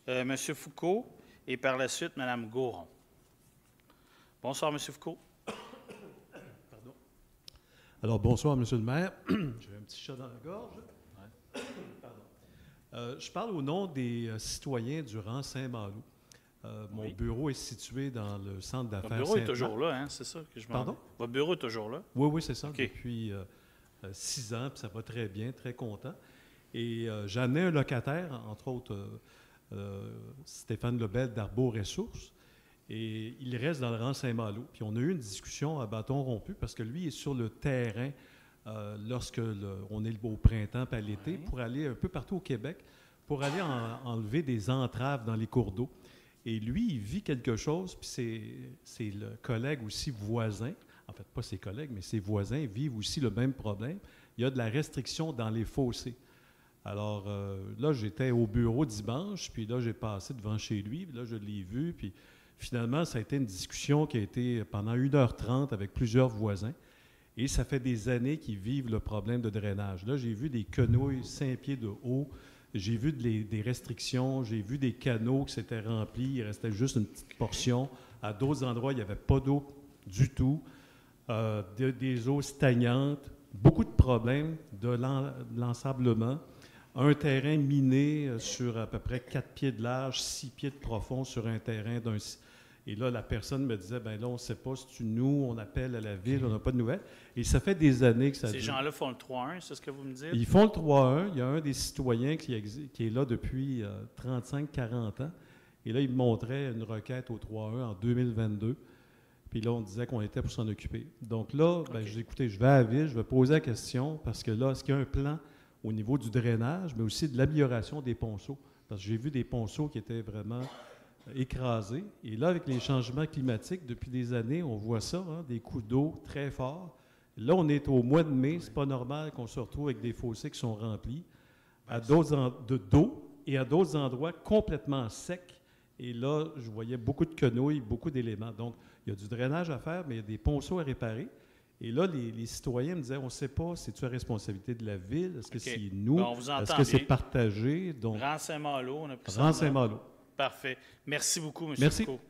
M. Foucault et par la suite Mme Gauron. Bonsoir, M. Foucault. Pardon. Alors, bonsoir, M. le maire. J'ai un petit chat dans la gorge. Ouais. Pardon. Je parle au nom des citoyens du rang Saint-Malo. Mon bureau est situé dans le centre d'affaires Saint-Malo. Votre bureau est toujours là, hein? C'est ça que je m'en Pardon? dis. Votre bureau est toujours là? Oui, oui, c'est ça. Okay. Depuis 6 ans, puis ça va très bien, très content. Et j'en ai un locataire, entre autres, Stéphane Lebel d'Arbour Ressources. Et il reste dans le rang Saint-Malo. Puis on a eu une discussion à bâton rompu parce que lui est sur le terrain lorsque on est au printemps et à l'été pour aller un peu partout au Québec, pour aller enlever des entraves dans les cours d'eau. Et lui, il vit quelque chose, puis c'est le collègue aussi voisin, en fait pas ses collègues, mais ses voisins vivent aussi le même problème. Il y a de la restriction dans les fossés. Alors là, j'étais au bureau dimanche, puis là, j'ai passé devant chez lui, puis là, je l'ai vu, puis finalement, ça a été une discussion qui a été pendant 1h30 avec plusieurs voisins. Et ça fait des années qu'ils vivent le problème de drainage. Là, j'ai vu des quenouilles 5 pieds de haut. J'ai vu des restrictions. J'ai vu des canaux qui s'étaient remplis. Il restait juste une petite portion. À d'autres endroits, il n'y avait pas d'eau du tout. Des eaux stagnantes. Beaucoup de problèmes de l'ensablement. Un terrain miné sur à peu près 4 pieds de large, 6 pieds de profond sur un terrain d'un... Et là, la personne me disait, bien là, on ne sait pas si tu nous, on appelle à la ville, on n'a pas de nouvelles. Et ça fait des années que ça dure. Ces gens-là font le 3-1, c'est ce que vous me dites? Ils font le 3-1. Il y a un des citoyens qui est là depuis 35-40 ans. Et là, il me montrait une requête au 3-1 en 2022. Puis là, on disait qu'on était pour s'en occuper. Donc là, bien, je dis, écoutez, je vais à la ville, je vais poser la question, parce que là, est-ce qu'il y a un plan au niveau du drainage, mais aussi de l'amélioration des ponceaux? Parce que j'ai vu des ponceaux qui étaient vraiment écrasés. Et là, avec les changements climatiques, depuis des années, on voit ça, hein, des coups d'eau très forts. Là, on est au mois de mai, c'est pas normal qu'on se retrouve avec des fossés qui sont remplis à d'eau et à d'autres endroits complètement secs. Et là, je voyais beaucoup de quenouilles, beaucoup d'éléments. Donc, il y a du drainage à faire, mais il y a des ponceaux à réparer. Et là, les citoyens me disaient, on ne sait pas, c'est-tu la responsabilité de la ville? Est-ce que c'est nous? Est-ce que c'est partagé? Donc, Rang Saint-Malo, on a pris ça. Rang Saint-Malo. Parfait. Merci beaucoup, M. Merci. Foucault.